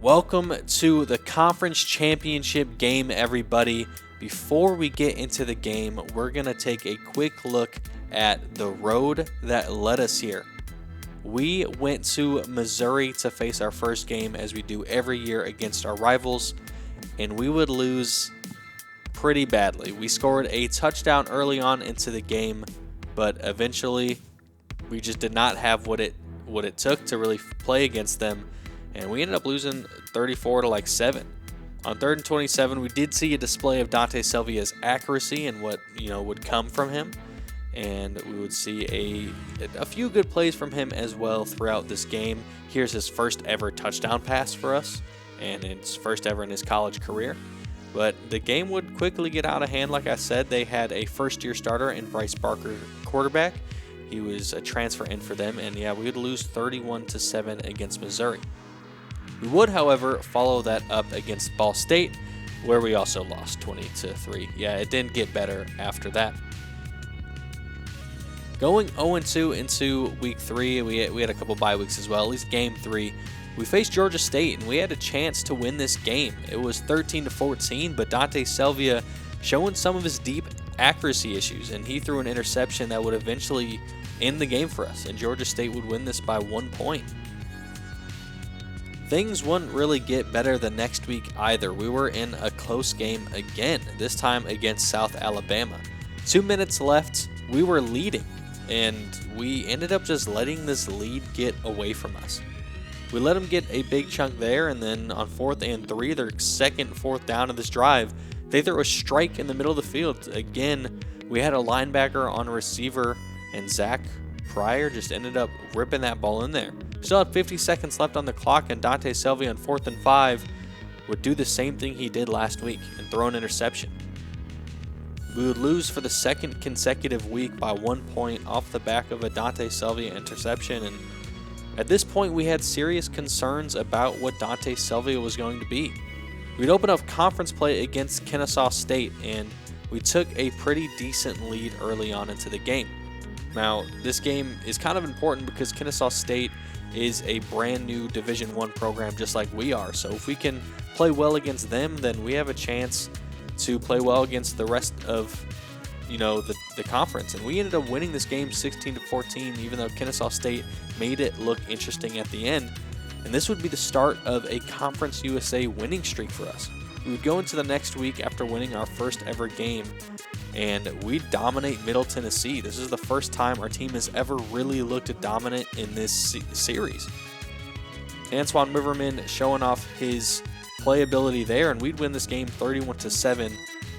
Welcome to the conference championship game, everybody. Before we get into the game, we're going to take a quick look at the road that led us here. We went to Missouri to face our first game, as we do every year against our rivals, and we would lose pretty badly. We scored a touchdown early on into the game, but eventually we just did not have what it took to really play against them. And we ended up losing 34-7. On 3rd and 27, we did see a display of Dante Selvia's accuracy and what would come from him, and we would see a few good plays from him as well throughout this game. Here's his first ever touchdown pass for us, and it's first ever in his college career. But the game would quickly get out of hand. Like I said, they had a first-year starter in Bryce Barker, quarterback. He was a transfer in for them, and yeah, we would lose 31-7 against Missouri. We would, however, follow that up against Ball State, where we also lost 20-3. Yeah, it didn't get better after that. Going 0-2 into week 3, we had a couple bye weeks as well, at least game 3. We faced Georgia State, and we had a chance to win this game. It was 13-14, but Dante Selvia showing some of his deep accuracy issues, and he threw an interception that would eventually end the game for us, and Georgia State would win this by 1 point. Things wouldn't really get better the next week either. We were in a close game again, this time against South Alabama. 2 minutes left, we were leading, and we ended up just letting this lead get away from us. We let them get a big chunk there, and then on 4th and 3, their second 4th down of this drive, they threw a strike in the middle of the field. Again, we had a linebacker on receiver, and Zach Pryor just ended up ripping that ball in there. Still had 50 seconds left on the clock, and Dante Selvia on 4th and 5 would do the same thing he did last week and throw an interception. We would lose for the second consecutive week by 1 point off the back of a Dante Selvia interception, and at this point we had serious concerns about what Dante Selvia was going to be. We'd open up conference play against Kennesaw State, and we took a pretty decent lead early on into the game. Now, this game is kind of important because Kennesaw State is a brand new Division I program just like we are. So if we can play well against them, then we have a chance to play well against the rest of the conference. And we ended up winning this game 16-14, even though Kennesaw State made it look interesting at the end. And this would be the start of a Conference USA winning streak for us. We would go into the next week after winning our first ever game, and we dominate Middle Tennessee. This is the first time our team has ever really looked dominant in this series. Antoine Riverman showing off his playability there, and we'd win this game 31-7.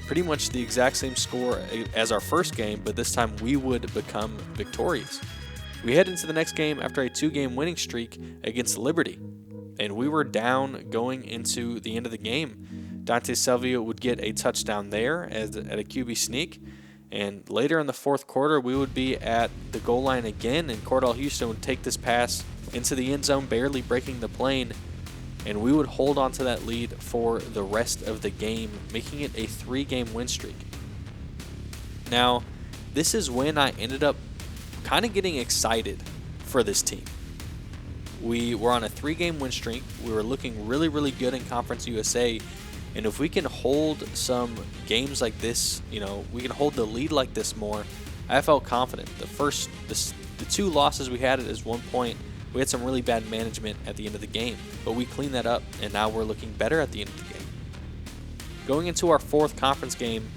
Pretty much the exact same score as our first game, but this time we would become victorious. We head into the next game after a 2-game winning streak against Liberty, and we were down going into the end of the game. Dante Selvia would get a touchdown there at a QB sneak, and later in the 4th quarter we would be at the goal line again, and Cordell Houston would take this pass into the end zone, barely breaking the plane, and we would hold on to that lead for the rest of the game, making it a 3-game win streak. Now, this is when I ended up kind of getting excited for this team. We were on a 3-game win streak. We were looking really, really good in Conference USA. And if we can hold some games like this, we can hold the lead like this more, I felt confident. The 2 losses we had at 1 point, we had some really bad management at the end of the game. But we cleaned that up, and now we're looking better at the end of the game. Going into our 4th conference game,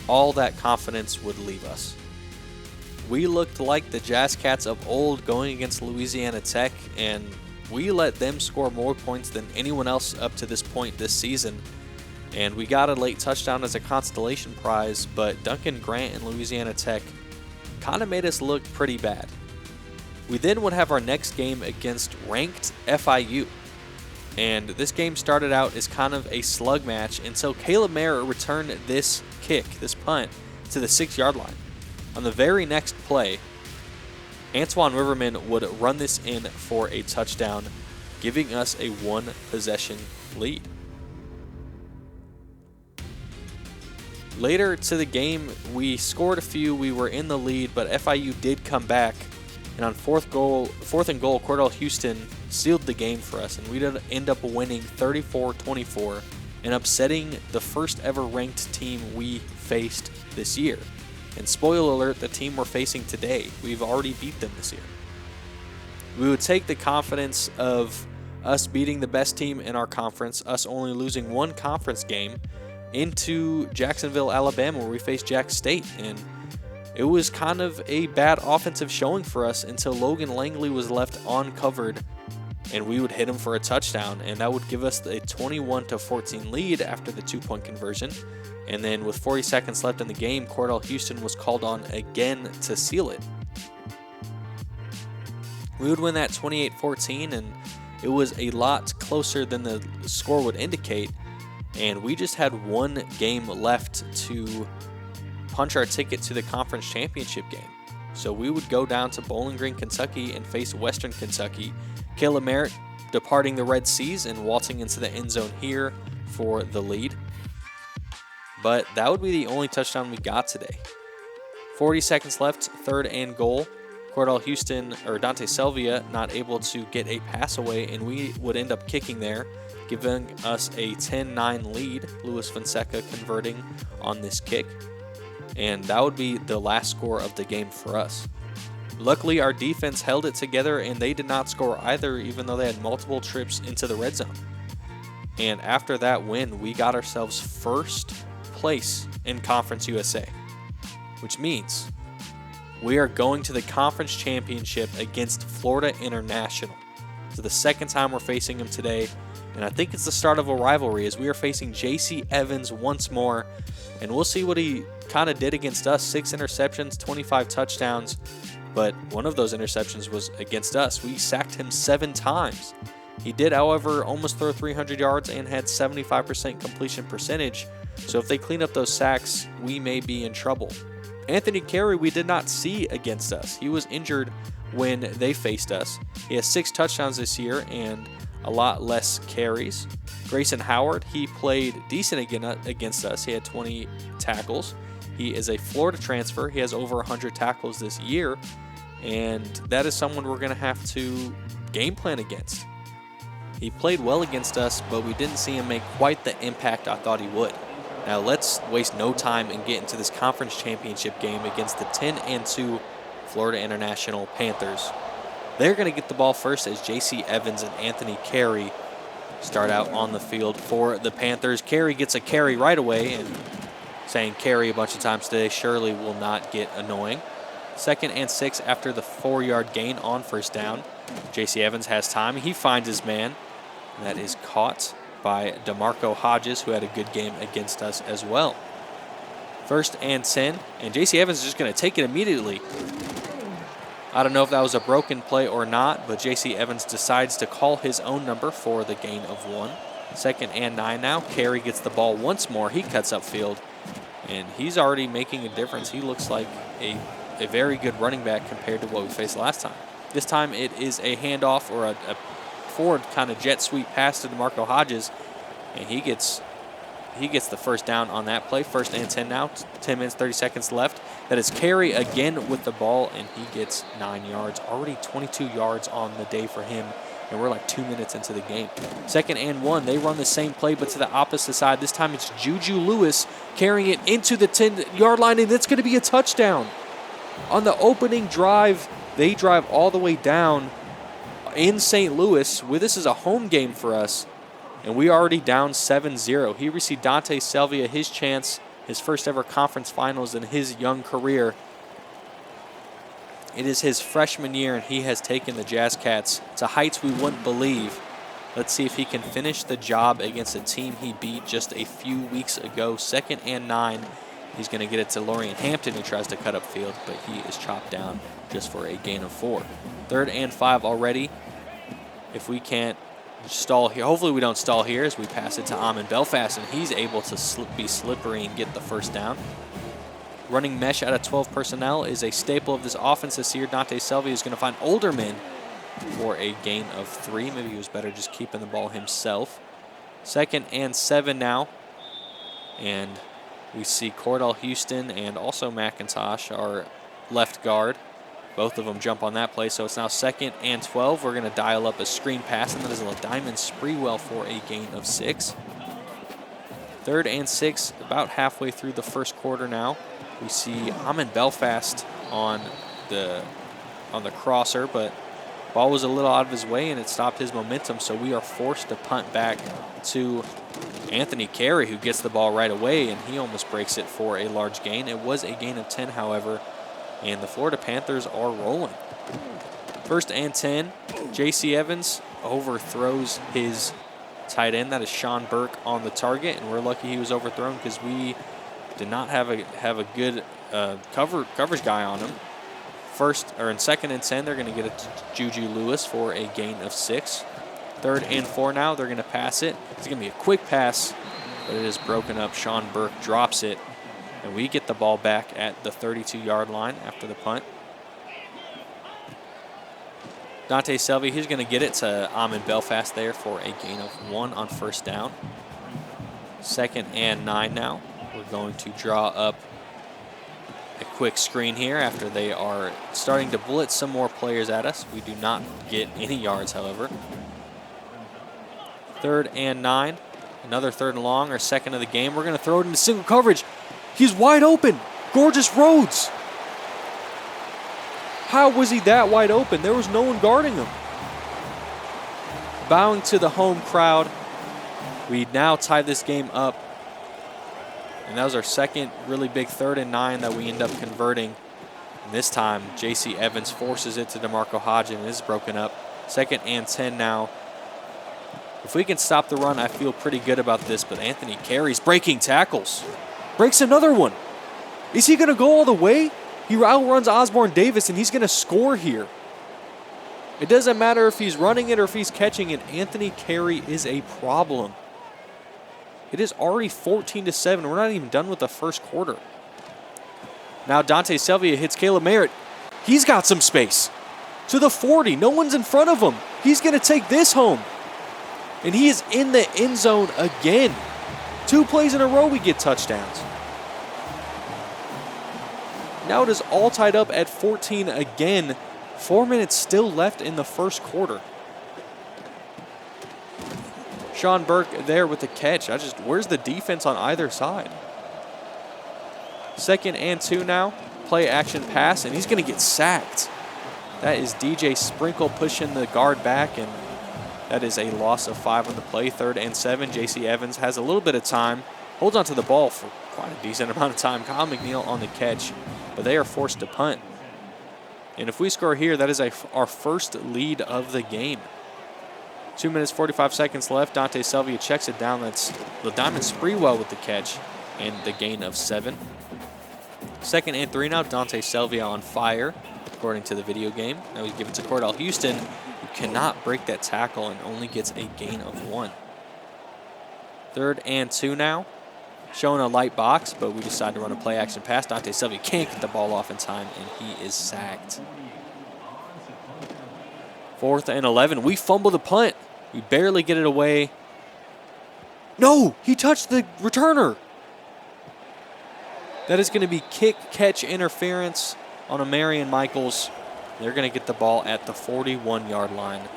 all that confidence would leave us. We looked like the Jazzcats of old going against Louisiana Tech, and we let them score more points than anyone else up to this point this season. And we got a late touchdown as a consolation prize, but Duncan Grant and Louisiana Tech kind of made us look pretty bad. We then would have our next game against Ranked FIU. And this game started out as kind of a slug match until Caleb Mayer returned this punt, to the 6-yard line. On the very next play, Antoine Riverman would run this in for a touchdown, giving us a 1-possession lead. Later to the game, we scored a few, we were in the lead, but FIU did come back, and on fourth and goal, Cordell Houston sealed the game for us, and we'd end up winning 34-24 and upsetting the first ever ranked team we faced this year. And spoiler alert, the team we're facing today, we've already beat them this year. We would take the confidence of us beating the best team in our conference, us only losing one conference game, into Jacksonville, Alabama, where we faced Jack State. And it was kind of a bad offensive showing for us until Logan Langley was left uncovered, and we would hit him for a touchdown, and that would give us a 21-14 lead after the 2-point conversion. And then with 40 seconds left in the game, Cordell Houston was called on again to seal it. We would win that 28-14, and it was a lot closer than the score would indicate. And we just had one game left to punch our ticket to the conference championship game. So we would go down to Bowling Green, Kentucky and face Western Kentucky. Caleb Merritt departing the Red Seas and waltzing into the end zone here for the lead. But that would be the only touchdown we got today. 40 seconds left, 3rd and goal. Cordell Houston, or Dante Selvia, not able to get a pass away, and we would end up kicking there, giving us a 10-9 lead. Luis Fonseca converting on this kick. And that would be the last score of the game for us. Luckily, our defense held it together, and they did not score either, even though they had multiple trips into the red zone. And after that win, we got ourselves first place in Conference USA, which means we are going to the conference championship against Florida International. So the second time we're facing them today, and I think it's the start of a rivalry as we are facing J.C. Evans once more, and we'll see what he kind of did against us. 6 interceptions, 25 touchdowns, but one of those interceptions was against us. We sacked him 7 times. He did, however, almost throw 300 yards and had 75% completion percentage, so if they clean up those sacks, we may be in trouble. Anthony Carey we did not see against us. He was injured when they faced us. He has 6 touchdowns this year and a lot less carries. Grayson Howard, he played decent against us. He had 20 tackles. He is a Florida transfer. He has over 100 tackles this year, and that is someone we're going to have to game plan against. He played well against us, but we didn't see him make quite the impact I thought he would. Now let's waste no time and get into this conference championship game against the 10-2 Florida International Panthers. They're going to get the ball first as J.C. Evans and Anthony Carey start out on the field for the Panthers. Carey gets a carry right away, and saying carry a bunch of times today surely will not get annoying. 2nd and 6 after the 4-yard gain on first down. J.C. Evans has time. He finds his man. That is caught by DeMarco Hodges, who had a good game against us as well. 1st and 10, and J.C. Evans is just going to take it immediately. I don't know if that was a broken play or not, but J.C. Evans decides to call his own number for the gain of 1. 2nd and 9 now. Carey gets the ball once more. He cuts upfield, and he's already making a difference. He looks like a very good running back compared to what we faced last time. This time it is a handoff or a forward kind of jet sweep pass to DeMarco Hodges, and he gets the first down on that play. 1st and 10 now, 10 minutes, 30 seconds left. That is Carey again with the ball, and he gets 9 yards. Already 22 yards on the day for him, and we're like 2 minutes into the game. 2nd and 1, they run the same play, but to the opposite side. This time it's Juju Lewis carrying it into the 10-yard line, and it's going to be a touchdown. On the opening drive, they drive all the way down in St. Louis. This is a home game for us, and we already down 7-0. He received Dante Selvia his chance, his first ever conference finals in his young career. It is his freshman year, and he has taken the Jazzcats to heights we wouldn't believe. Let's see if he can finish the job against a team he beat just a few weeks ago. 2nd and 9. He's going to get it to Lorian Hampton, who tries to cut up field, but he is chopped down just for a gain of 4. 3rd and 5 already. If we can't stall here, hopefully we don't stall here as we pass it to Amon Belfast, and he's able to be slippery and get the first down. Running mesh out of 12 personnel is a staple of this offense this year. Dante Selvia is going to find Olderman for a gain of 3. Maybe he was better just keeping the ball himself. 2nd and 7 now, and we see Cordell Houston and also McIntosh, our left guard, Both of them jump on that play, so it's now 2nd and 12. We're going to dial up a screen pass, and that is a Diamond Spreewell for a gain of 6. 3rd and 6, about halfway through the first quarter now. We see Amin Belfast on the crosser, but ball was a little out of his way, and it stopped his momentum, so we are forced to punt back to Anthony Carey, who gets the ball right away, and he almost breaks it for a large gain. It was a gain of 10, however, and the Florida Panthers are rolling. 1st and 10, J.C. Evans overthrows his tight end. That is Sean Burke on the target, and we're lucky he was overthrown because we did not have a good coverage guy on him. In 2nd and 10, they're going to get it to Juju Lewis for a gain of 6. 3rd and 4 now, they're going to pass it. It's going to be a quick pass, but it is broken up. Sean Burke drops it, and we get the ball back at the 32-yard line after the punt. Dante Selvey, he's going to get it to Amin Belfast there for a gain of 1 on 1st down. 2nd and 9 now. We're going to draw up a quick screen here after they are starting to blitz some more players at us. We do not get any yards, however. 3rd and 9. Another 3rd and long, our 2nd of the game. We're going to throw it into single coverage. He's wide open. Gorgeous Rhodes. How was he that wide open? There was no one guarding him. Bowing to the home crowd. We now tie this game up. And that was our 2nd really big 3rd and 9 that we end up converting. And this time, J.C. Evans forces it to DeMarco Hodgin, and it is broken up. 2nd and 10 now. If we can stop the run, I feel pretty good about this, but Anthony Carey's breaking tackles. Breaks another one. Is he going to go all the way? He outruns Osborne Davis, and he's going to score here. It doesn't matter if he's running it or if he's catching it. Anthony Carey is a problem. It is already 14-7. We're not even done with the first quarter. Now Dante Selvey hits Caleb Merritt. He's got some space. To the 40. No one's in front of him. He's going to take this home. And he is in the end zone again. 2 plays in a row we get touchdowns. Now it is all tied up at 14 again. 4 minutes still left in the first quarter. Sean Burke there with the catch. Where's the defense on either side? 2nd and 2 now. Play action pass, and he's going to get sacked. That is DJ Sprinkle pushing the guard back, and that is a loss of 5 on the play. 3rd and 7. J.C. Evans has a little bit of time. Holds onto the ball for quite a decent amount of time. Kyle McNeil on the catch, but they are forced to punt. And if we score here, that is our first lead of the game. 2 minutes, 45 seconds left. Dante Selvey checks it down. That's the Diamond Spreewell with the catch and the gain of 7. 2nd and 3 now. Dante Selvey on fire, according to the video game. Now we give it to Cordell Houston, who cannot break that tackle and only gets a gain of 1. 3rd and 2 now. Showing a light box, but we decide to run a play action pass. Dante Selvey can't get the ball off in time, and he is sacked. 4th and 11. We fumble the punt. We barely get it away. No, he touched the returner. That is going to be kick-catch interference on a Marion Michaels. They're going to get the ball at the 41-yard line.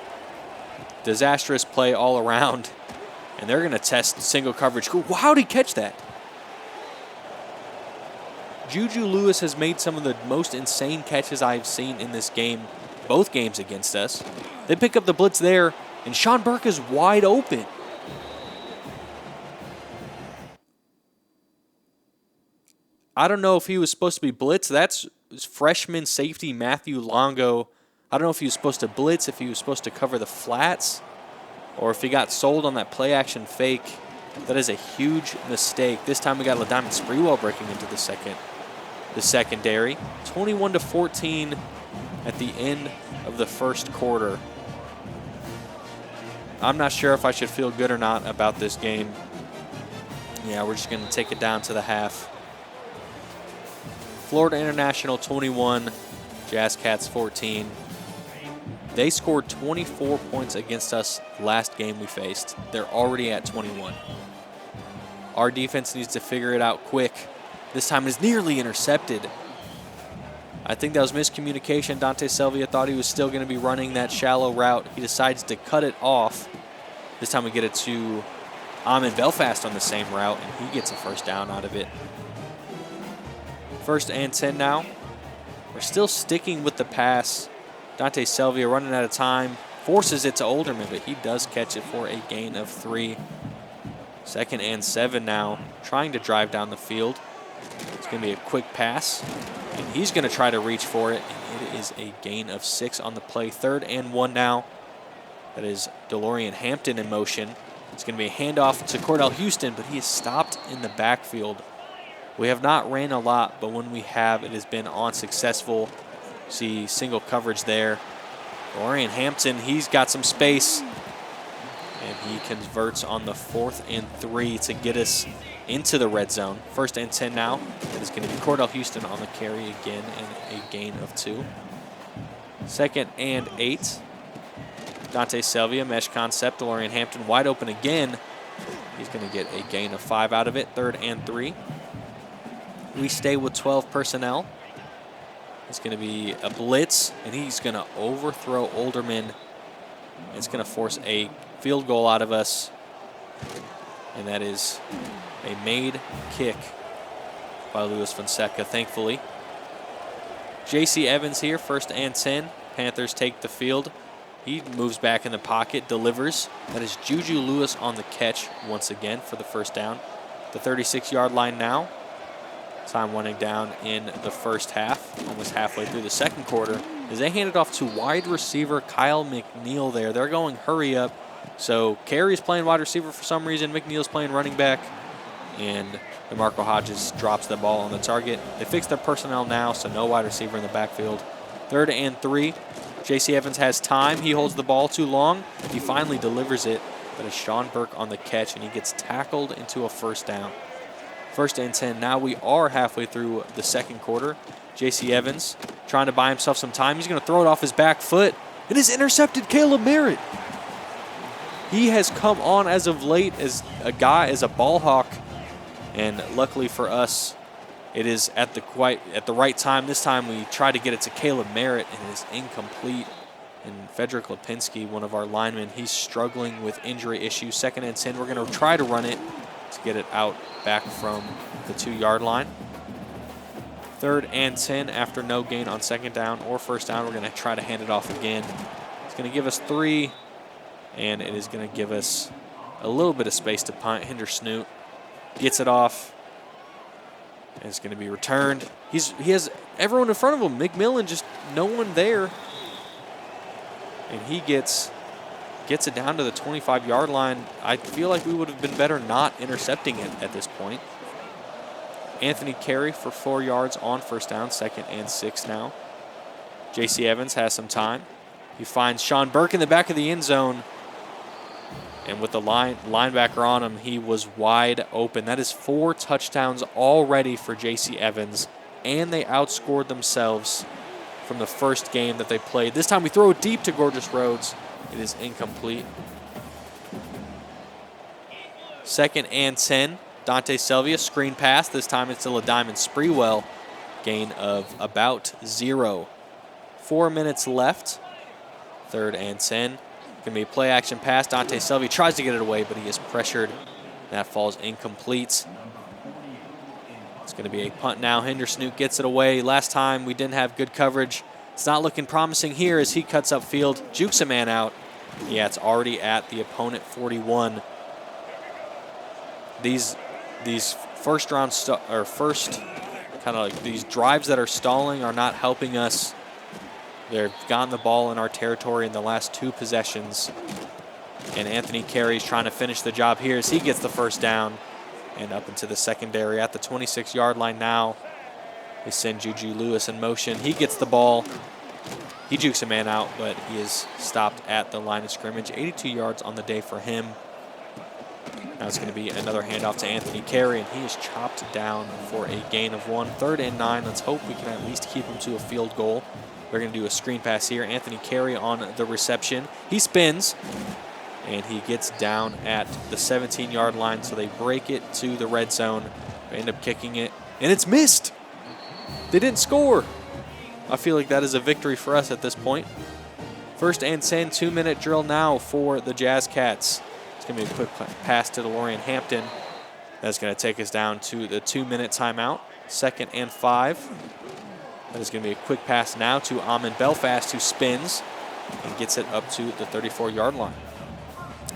Disastrous play all around. And they're going to test single coverage. How did he catch that? Juju Lewis has made some of the most insane catches I've seen in this game, both games against us. They pick up the blitz there, and Sean Burke is wide open. I don't know if he was supposed to be blitzed. That's freshman safety Matthew Longo. I don't know if he was supposed to blitz, if he was supposed to cover the flats, or if he got sold on that play-action fake. That is a huge mistake. This time we got LaDiamond Spreewell breaking into the secondary. 21-14 at the end of the first quarter. I'm not sure if I should feel good or not about this game. Yeah, we're just going to take it down to the half. Florida International 21, Jazzcats 14. They scored 24 points against us last game we faced. They're already at 21. Our defense needs to figure it out quick. This time is nearly intercepted. I think that was miscommunication. Dante Selvia thought he was still going to be running that shallow route. He decides to cut it off. This time we get it to Ahmed Belfast on the same route, and he gets a first down out of it. 1st and 10 now. We're still sticking with the pass. Dante Selvia running out of time, forces it to Olderman, but he does catch it for a gain of 3. 2nd and 7 now, trying to drive down the field. It's going to be a quick pass, and he's going to try to reach for it, and it is a gain of 6 on the play. 3rd and 1 now. That is DeLorean Hampton in motion. It's going to be a handoff to Cordell Houston, but he is stopped in the backfield. We have not ran a lot, but when we have, it has been unsuccessful. See single coverage there. DeLorean Hampton, he's got some space, and he converts on the 4th and 3 to get us into the red zone. 1st and 10 now. It is going to be Cordell Houston on the carry again and a gain of 2. 2nd and 8. Dante Selvia, mesh concept. DeLorean Hampton wide open again. He's going to get a gain of 5 out of it. 3rd and 3. We stay with 12 personnel. It's going to be a blitz, and he's going to overthrow Olderman. It's going to force a field goal out of us, and that is a made kick by Luis Fonseca, thankfully. J.C. Evans here, 1st and 10. Panthers take the field. He moves back in the pocket, delivers. That is Juju Lewis on the catch once again for the first down. The 36-yard line now. Time running down in the first half, almost halfway through the 2nd quarter, as they hand it off to wide receiver Kyle McNeil there. They're going hurry up. So Carey's playing wide receiver for some reason. McNeil's playing running back. And DeMarco Hodges drops the ball on the target. They fix their personnel now, so no wide receiver in the backfield. 3rd and 3. J.C. Evans has time. He holds the ball too long. He finally delivers it. But it's Sean Burke on the catch, and he gets tackled into a first down. 1st and 10. Now we are halfway through the 2nd quarter. J.C. Evans trying to buy himself some time. He's going to throw it off his back foot. It is intercepted. Caleb Merritt. He has come on as of late as a ball hawk. And luckily for us, it is at the right time. This time we try to get it to Caleb Merritt, and it is incomplete. And Frederick Lipinski, one of our linemen, he's struggling with injury issues. 2nd and 10. We're going to try to run it to get it out back from the 2-yard line. 3rd and 10 after no gain on 2nd down or 1st down. We're going to try to hand it off again. It's going to give us 3, and it is going to give us a little bit of space to punt. Hinder Snoot gets it off, and it's going to be returned. He has everyone in front of him. McMillan, just no one there. And he gets it down to the 25-yard line. I feel like we would have been better not intercepting it at this point. Anthony Carey for 4 yards on 1st down, 2nd and 6 now. J.C. Evans has some time. He finds Sean Burke in the back of the end zone. And with the linebacker on him, he was wide open. That is 4 touchdowns already for J.C. Evans. And they outscored themselves from the first game that they played. This time we throw it deep to Gorgeous Rhodes. It is incomplete. 2nd and 10. Dante Selvia, screen pass. This time it's to LaDiamond Spreewell. Gain of about 0. 4 minutes left. 3rd and 10. Going to be a play action pass. Dante Selvia tries to get it away, but he is pressured. That falls incomplete. It's going to be a punt now. Hinder Snoot gets it away. Last time we didn't have good coverage. It's not looking promising here as he cuts up field, jukes a man out. Yeah, it's already at the opponent 41. These first round these drives that are stalling are not helping us. They've gotten the ball in our territory in the last 2 possessions. And Anthony Carey's trying to finish the job here as he gets the first down and up into the secondary at the 26-yard line now. They send Juju Lewis in motion. He gets the ball. He jukes a man out, but he is stopped at the line of scrimmage. 82 yards on the day for him. Now it's going to be another handoff to Anthony Carey, and he is chopped down for a gain of 1. 3rd and 9. Let's hope we can at least keep him to a field goal. We're going to do a screen pass here. Anthony Carey on the reception. He spins, and he gets down at the 17-yard line, so they break it to the red zone. They end up kicking it, and it's missed. They didn't score. I feel like that is a victory for us at this point. First and 10, 2-minute drill now for the Jazzcats. It's going to be a quick pass to DeLorean Hampton. That's going to take us down to the 2-minute timeout. 2nd and 5. That is going to be a quick pass now to Amon Belfast, who spins and gets it up to the 34-yard line.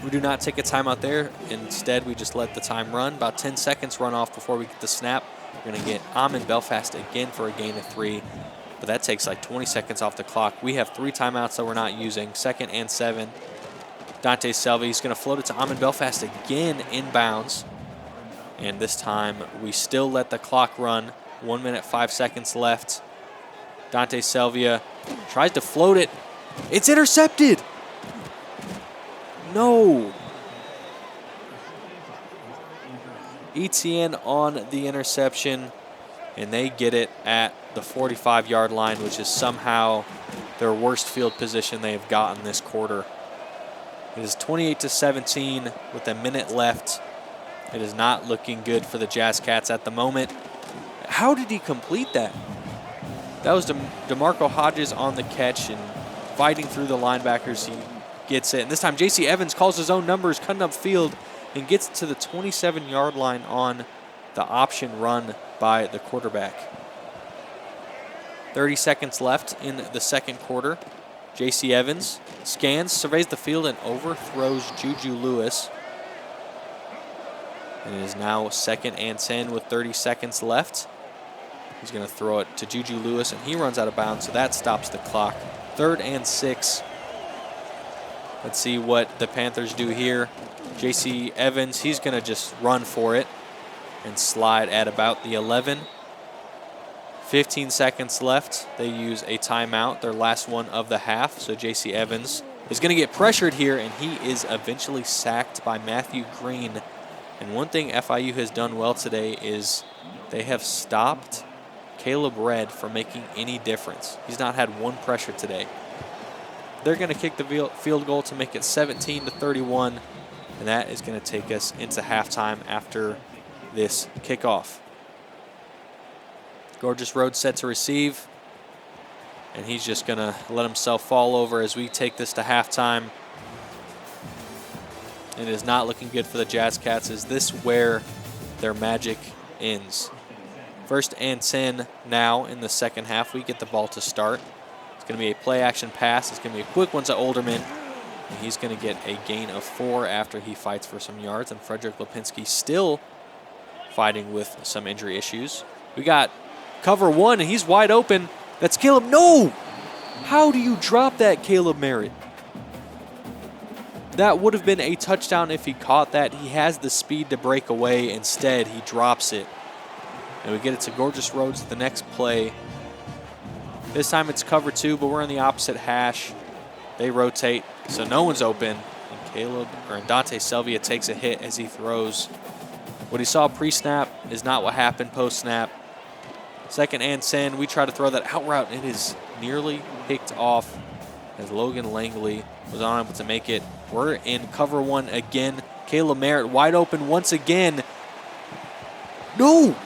We do not take a timeout there. Instead, we just let the time run. About 10 seconds run off before we get the snap. We're going to get Amon Belfast again for a gain of 3. But that takes like 20 seconds off the clock. We have 3 timeouts that we're not using. 2nd and 7. Dante Selvey is going to float it to Amon Belfast again inbounds. And this time we still let the clock run. 1 minute, 5 seconds left. Dante Selvey tries to float it. It's intercepted. No. Etienne on the interception, and they get it at the 45-yard line, which is somehow their worst field position they have gotten this quarter. It is 28-17 with a minute left. It is not looking good for the Jazzcats at the moment. How did he complete that? That was DeMarco Hodges on the catch and fighting through the linebackers. He gets it. And this time, J.C. Evans calls his own numbers, cutting up field, and gets to the 27-yard line on the option run by the quarterback. 30 seconds left in the second quarter. J.C. Evans scans, surveys the field, and overthrows Juju Lewis. And it is now 2nd and 10 with 30 seconds left. He's going to throw it to Juju Lewis, and he runs out of bounds, so that stops the clock. 3rd and 6. Let's see what the Panthers do here. J.C. Evans, he's going to just run for it and slide at about the 11. 15 seconds left. They use a timeout, their last one of the half. So J.C. Evans is going to get pressured here, and he is eventually sacked by Matthew Green. And one thing FIU has done well today is they have stopped Caleb Redd from making any difference. He's not had one pressure today. They're going to kick the field goal to make it 17-31, and that is going to take us into halftime after this kickoff. Gorgeous Road set to receive, and he's just going to let himself fall over as we take this to halftime. It is not looking good for the Jazzcats. Is this where their magic ends? 1st and 10 now in the second half. We get the ball to start. It's going to be a play-action pass. It's going to be a quick one to Olderman. And he's going to get a gain of 4 after he fights for some yards. And Frederick Lipinski still fighting with some injury issues. We got cover 1, and he's wide open. That's Caleb. No! How do you drop that, Caleb Merritt? That would have been a touchdown if he caught that. He has the speed to break away. Instead, he drops it. And we get it to Gorgeous Roads the next play. This time it's cover 2, but we're on the opposite hash. They rotate, so no one's open. And Dante Selvey takes a hit as he throws. What he saw pre-snap is not what happened post-snap. 2nd and 10, we try to throw that out route. It is nearly picked off as Logan Langley was unable to make it. We're in cover 1 again. Caleb Merritt wide open once again. No!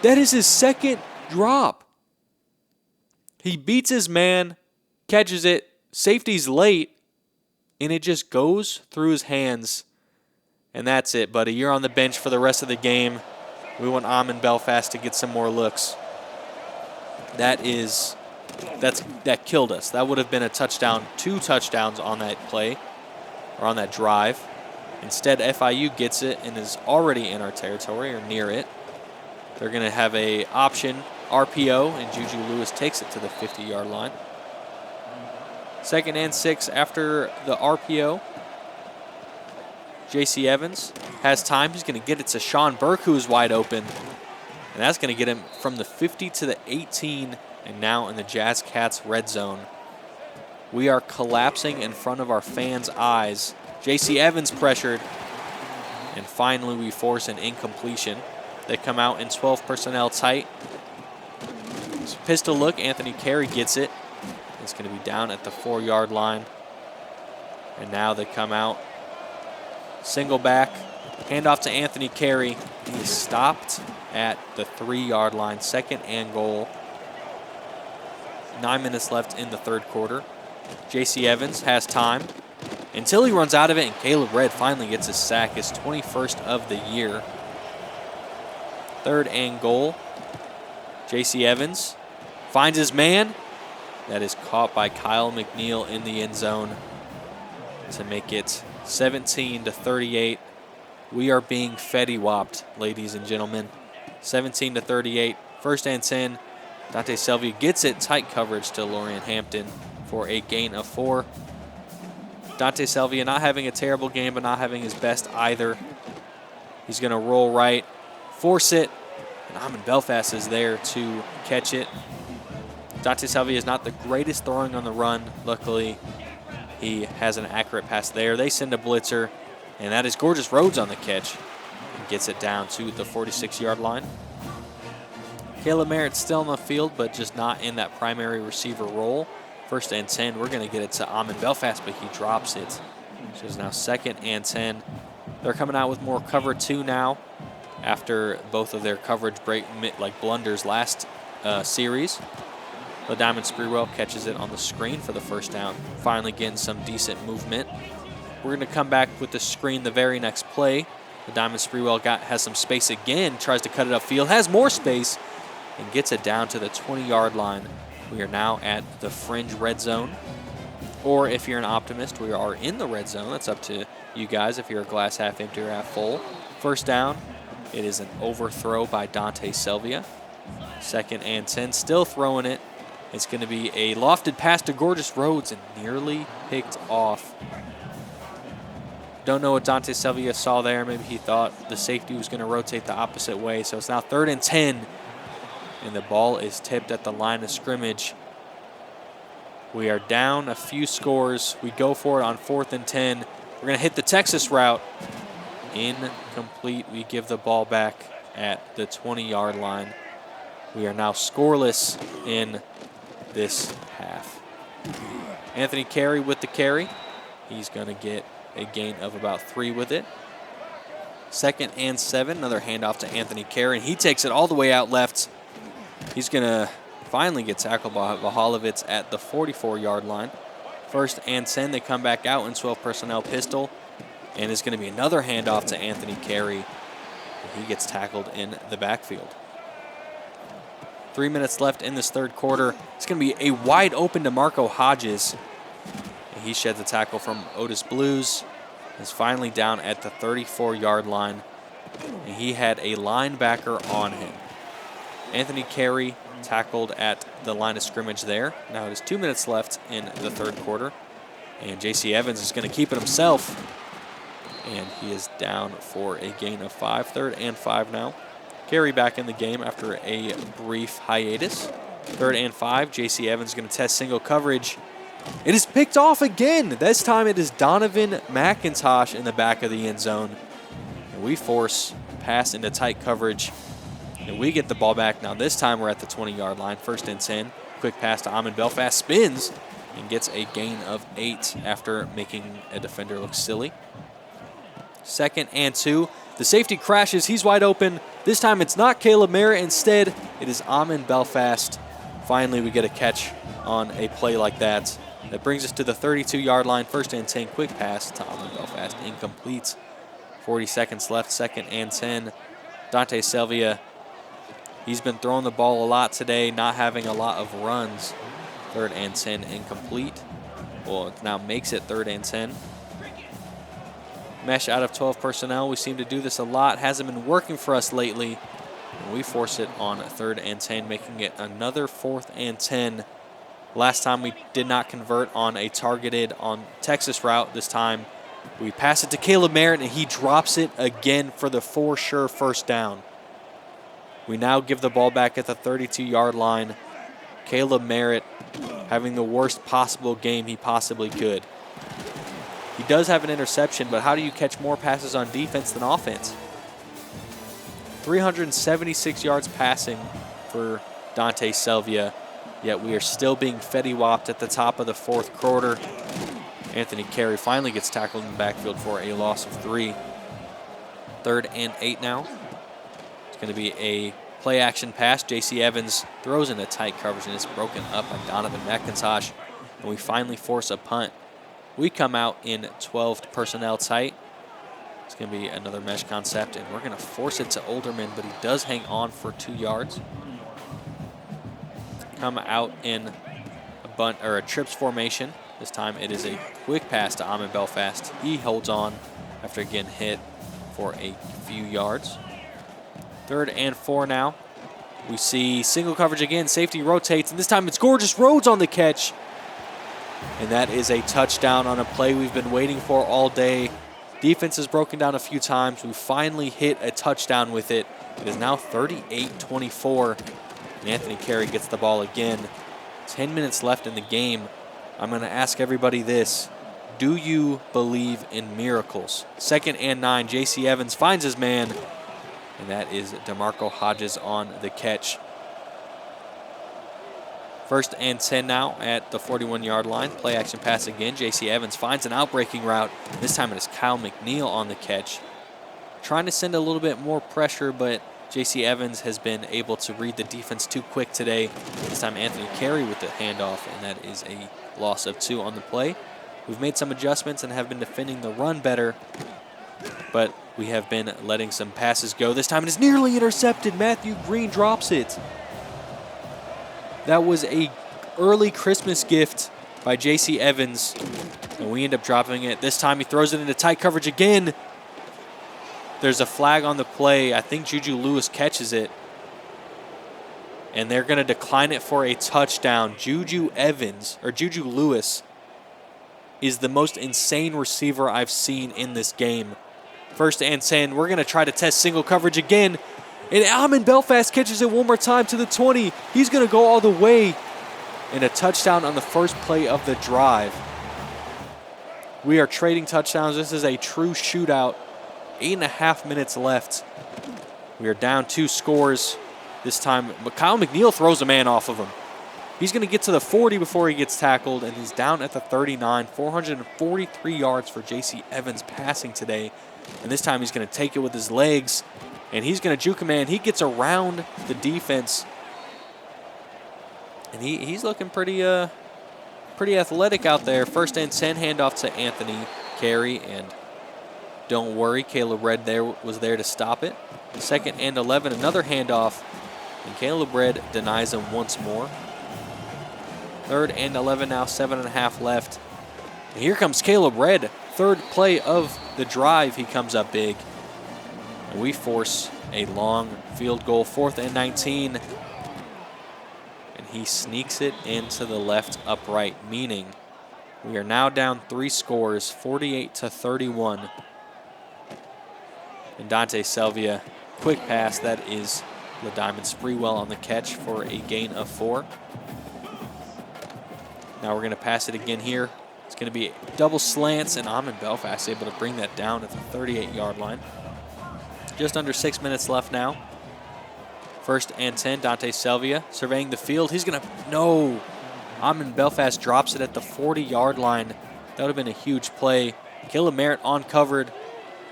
That is his second drop. He beats his man, catches it, safety's late, and it just goes through his hands. And that's it, buddy. You're on the bench for the rest of the game. We want Amon Belfast to get some more looks. That killed us. That would have been a touchdown, 2 touchdowns on that play, or on that drive. Instead, FIU gets it and is already in our territory or near it. They're going to have a option RPO, and Juju Lewis takes it to the 50-yard line. 2nd and 6 after the RPO. J.C. Evans has time. He's going to get it to Sean Burke, who is wide open. And that's going to get him from the 50 to the 18, and now in the Jazzcats red zone. We are collapsing in front of our fans' eyes. J.C. Evans pressured. And finally, we force an incompletion. They come out in 12 personnel tight. Pistol look, Anthony Carey gets it. It's going to be down at the 4-yard line. And now they come out. Single back, handoff to Anthony Carey. He is stopped at the 3-yard line, 2nd and goal. 9 minutes left in the third quarter. J.C. Evans has time until he runs out of it, and Caleb Red finally gets his sack, his 21st of the year. 3rd and goal. J.C. Evans finds his man. That is caught by Kyle McNeil in the end zone to make it 17-38. We are being fetty-whopped, ladies and gentlemen. 17-38. 1st and 10. Dante Selvia gets it, tight coverage to Lorian Hampton for a gain of 4. Dante Selvia not having a terrible game, but not having his best either. He's going to roll right, force it, and Amon Belfast is there to catch it. Dante Selvia is not the greatest throwing on the run. Luckily, he has an accurate pass there. They send a blitzer, and that is Gorgeous Rhodes on the catch. And gets it down to the 46-yard line. Caleb Merritt's still on the field, but just not in that primary receiver role. 1st and 10, we're going to get it to Amon Belfast, but he drops it. So it's now 2nd and 10. They're coming out with more cover 2 now after both of their coverage blunders last series. The Diamond Sprewell catches it on the screen for the 1st down, finally getting some decent movement. We're going to come back with the screen the very next play. The Diamond Sprewell has some space again, tries to cut it upfield, has more space, and gets it down to the 20-yard line. We are now at the fringe red zone. Or if you're an optimist, we are in the red zone. That's up to you guys if you're a glass half empty or half full. 1st down, it is an overthrow by Dante Selvia. 2nd and 10, still throwing it. It's going to be a lofted pass to Gorgeous Rhodes and nearly picked off. Don't know what Dante Selvia saw there. Maybe he thought the safety was going to rotate the opposite way. So it's now 3rd and 10. And the ball is tipped at the line of scrimmage. We are down a few scores. We go for it on 4th and 10. We're going to hit the Texas route. Incomplete. We give the ball back at the 20-yard line. We are now scoreless in this half. Anthony Carey with the carry. He's going to get a gain of about 3 with it. 2nd and 7. Another handoff to Anthony Carey. And he takes it all the way out left. He's going to finally get tackled by Vahalovitz at the 44-yard line. 1st and 10, they come back out in 12 personnel pistol. And it's going to be another handoff to Anthony Carey. He gets tackled in the backfield. 3 minutes left in this third quarter. It's going to be a wide open DeMarco Hodges. And he sheds the tackle from Otis Blues. Is finally down at the 34-yard line. And he had a linebacker on him. Anthony Carey tackled at the line of scrimmage there. Now it is 2 minutes left in the third quarter. And J.C. Evans is going to keep it himself. And he is down for a gain of 5. 3rd and 5 now. Carey back in the game after a brief hiatus. 3rd and 5. J.C. Evans is going to test single coverage. It is picked off again. This time it is Donovan McIntosh in the back of the end zone. And we force pass into tight coverage. And we get the ball back. Now this time we're at the 20-yard line. 1st and 10. Quick pass to Amon Belfast. Spins and gets a gain of 8 after making a defender look silly. 2nd and 2. The safety crashes. He's wide open. This time it's not Caleb Merritt. Instead, it is Amon Belfast. Finally, we get a catch on a play like that. That brings us to the 32-yard line. 1st and 10. Quick pass to Amon Belfast. Incomplete. 40 seconds left. 2nd and 10. Dante Selvia. He's been throwing the ball a lot today, not having a lot of runs. 3rd and 10, incomplete. Well, it now makes it 3rd and 10. Mesh out of 12 personnel. We seem to do this a lot. Hasn't been working for us lately. And we force it on 3rd and 10, making it another 4th and 10. Last time we did not convert on a targeted on Texas route. This time we pass it to Caleb Merritt, and he drops it again for the for sure 1st down. We now give the ball back at the 32-yard line. Caleb Merritt having the worst possible game he possibly could. He does have an interception, but how do you catch more passes on defense than offense? 376 yards passing for Dante Selvia, yet we are still being fetty-whopped at the top of the 4th quarter. Anthony Carey finally gets tackled in the backfield for a loss of 3. 3rd and 8 now. It's going to be a play action pass. J.C. Evans throws in a tight coverage, and it's broken up by Donovan McIntosh. And we finally force a punt. We come out in 12 personnel tight. It's going to be another mesh concept, and we're going to force it to Olderman, but he does hang on for 2 yards. Come out in a bunt or a trips formation. This time it is a quick pass to Ahmed Belfast. He holds on after getting hit for a few yards. 3rd and 4 now. We see single coverage again. Safety rotates, and this time it's Gorgeous Rhodes on the catch. And that is a touchdown on a play we've been waiting for all day. Defense has broken down a few times. We finally hit a touchdown with it. It is now 38-24. And Anthony Carey gets the ball again. 10 minutes left in the game. I'm going to ask everybody this. Do you believe in miracles? 2nd and 9. J.C. Evans finds his man. And that is DeMarco Hodges on the catch. 1st and 10 now at the 41-yard line. Play action pass again. J.C. Evans finds an outbreaking route. This time it is Kyle McNeil on the catch. Trying to send a little bit more pressure, but J.C. Evans has been able to read the defense too quick today. This time Anthony Carey with the handoff, and that is a loss of 2 on the play. We've made some adjustments and have been defending the run better, but we have been letting some passes go. This time it is nearly intercepted. Matthew Green drops it. That was a early Christmas gift by J.C. Evans, and we end up dropping it. This time he throws it into tight coverage again. There's a flag on the play. I think Juju Lewis catches it, and they're going to decline it for a touchdown. Juju Lewis is the most insane receiver I've seen in this game. 1st and 10. We're going to try to test single coverage again. And Ahmed Belfast catches it one more time to the 20. He's going to go all the way. And a touchdown on the first play of the drive. We are trading touchdowns. This is a true shootout. 8.5 minutes left. We are down 2 scores. This time, Kyle McNeil throws a man off of him. He's going to get to the 40 before he gets tackled, and he's down at the 39. 443 yards for J.C. Evans passing today. And this time he's going to take it with his legs, and he's going to juke a man. He gets around the defense, and he's looking pretty athletic out there. 1st and 10, handoff to Anthony Carey, and don't worry, Caleb Red was there to stop it. 2nd and 11, another handoff, and Caleb Red denies him once more. 3rd and 11 now, 7.5 left. And here comes Caleb Red. 3rd play of the drive, he comes up big. And we force a long field goal, 4th and 19. And he sneaks it into the left upright, meaning we are now down 3 scores, 48-31. And Dante Selvia, quick pass, that is LaDiamond Spreewell on the catch for a gain of 4. Now we're going to pass it again here. It's going to be double slants, and Ahmed Belfast able to bring that down at the 38-yard line. Just under 6 minutes left now. 1st and 10, Dante Selvia surveying the field. He's going to, no. Ahmed Belfast drops it at the 40-yard line. That would have been a huge play. Caleb Merritt uncovered,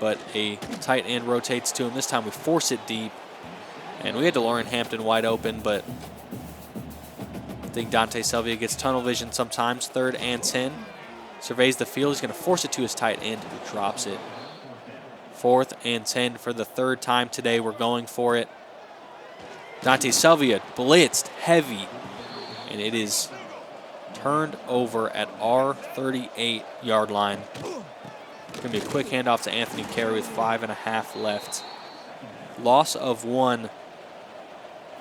but a tight end rotates to him. This time we force it deep. And we had DeLorean Hampton wide open, but I think Dante Selvia gets tunnel vision sometimes. 3rd and 10. Surveys the field. He's going to force it to his tight end, who drops it. 4th and 10 for the 3rd time today. We're going for it. Dante Selvia blitzed heavy, and it is turned over at our 38-yard line. It's going to be a quick handoff to Anthony Carey with 5.5 left. Loss of 1.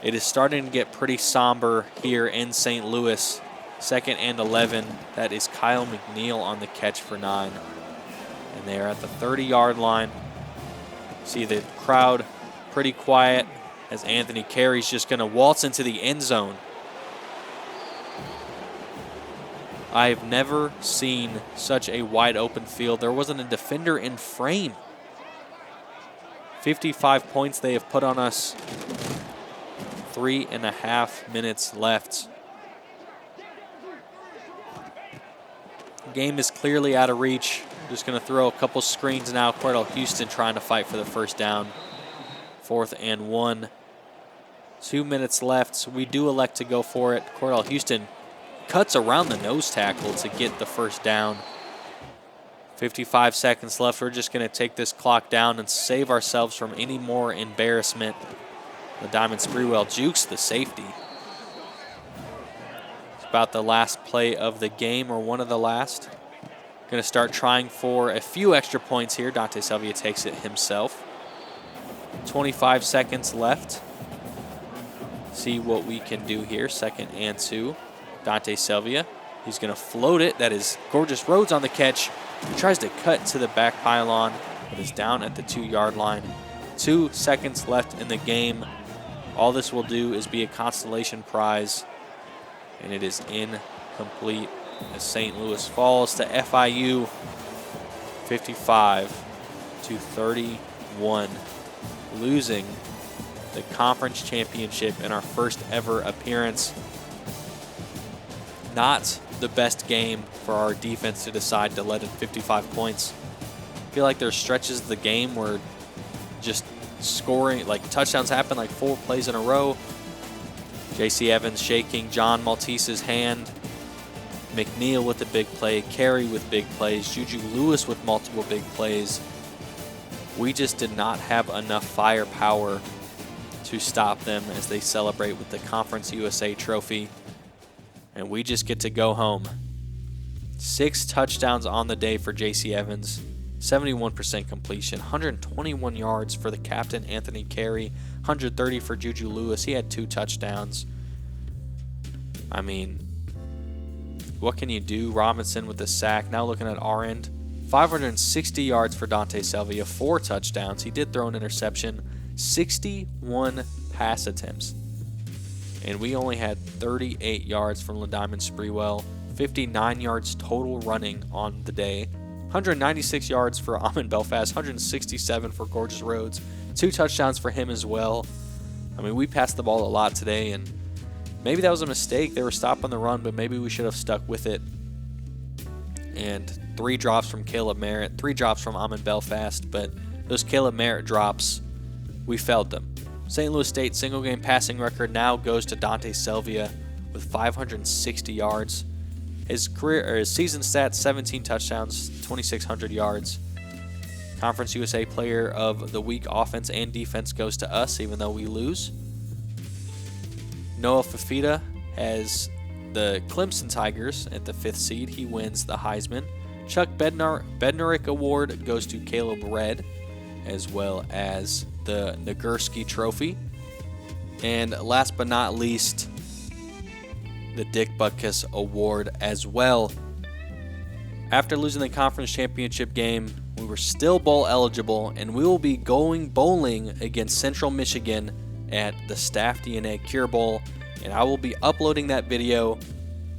It is starting to get pretty somber here in St. Louis. 2nd and 11. That is Kyle McNeil on the catch for 9. And they are at the 30-yard line. See the crowd pretty quiet as Anthony Carey's just going to waltz into the end zone. I've never seen such a wide open field. There wasn't a defender in frame. 55 points they have put on us. 3.5 minutes left. Game is clearly out of reach. Just going to throw a couple screens now. Cordell Houston trying to fight for the 1st down. 4th and 1. 2 minutes left. So we do elect to go for it. Cordell Houston cuts around the nose tackle to get the first down. 55 seconds left. We're just going to take this clock down and save ourselves from any more embarrassment. The Diamond Sprewell jukes the safety. It's about the last play of the game, or one of the last. Going to start trying for a few extra points here. Dante Selvia takes it himself. 25 seconds left. See what we can do here. 2nd and 2. Dante Selvia. He's going to float it. That is Gorgeous Rhodes on the catch. He tries to cut to the back pylon, but is down at the 2-yard line. 2 seconds left in the game. All this will do is be a consolation prize, and it is incomplete as St. Louis falls to FIU 55-31, losing the conference championship in our first ever appearance. Not the best game for our defense to decide to let in 55 points. I feel like there's stretches of the game where just scoring, like touchdowns happen like 4 plays in a row. J.C. Evans shaking John Maltese's hand. McNeil with a big play. Carey with big plays. Juju Lewis with multiple big plays. We just did not have enough firepower to stop them as they celebrate with the Conference USA trophy. And we just get to go home. 6 touchdowns on the day for J.C. Evans. 71% completion. 121 yards for the captain, Anthony Carey. 130 for Juju Lewis. He had 2 touchdowns. I mean, what can you do? Robinson with the sack. Now looking at our end. 560 yards for Dante Selvia. 4 touchdowns. He did throw an interception. 61 pass attempts. And we only had 38 yards from LaDiamond Sprewell. 59 yards total running on the day. 196 yards for Amon Belfast. 167 for Gorgeous Rhodes. 2 touchdowns for him as well. I mean, we passed the ball a lot today, and maybe that was a mistake. They were stopping the run, but maybe we should have stuck with it. And 3 drops from Caleb Merritt. 3 drops from Amon Belfast, but those Caleb Merritt drops, we failed them. St. Louis State single game passing record now goes to Dante Selvia with 560 yards. His season stats: 17 touchdowns, 2,600 yards. Conference USA Player of the Week offense and defense goes to us, even though we lose. Noah Fafita has the Clemson Tigers at the 5th seed. He wins the Heisman. Chuck Bednarik Award goes to Caleb Redd, as well as the Nagurski Trophy. And last but not least, the Dick Butkus Award as well. After losing the conference championship game, we were still bowl eligible, and we will be going bowling against Central Michigan at the Staff DNA Cure Bowl. And I will be uploading that video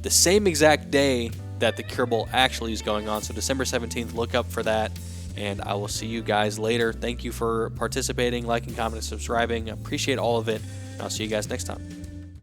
the same exact day that the Cure Bowl actually is going on. So December 17th, look up for that. And I will see you guys later. Thank you for participating, liking, commenting, subscribing. I appreciate all of it. And I'll see you guys next time.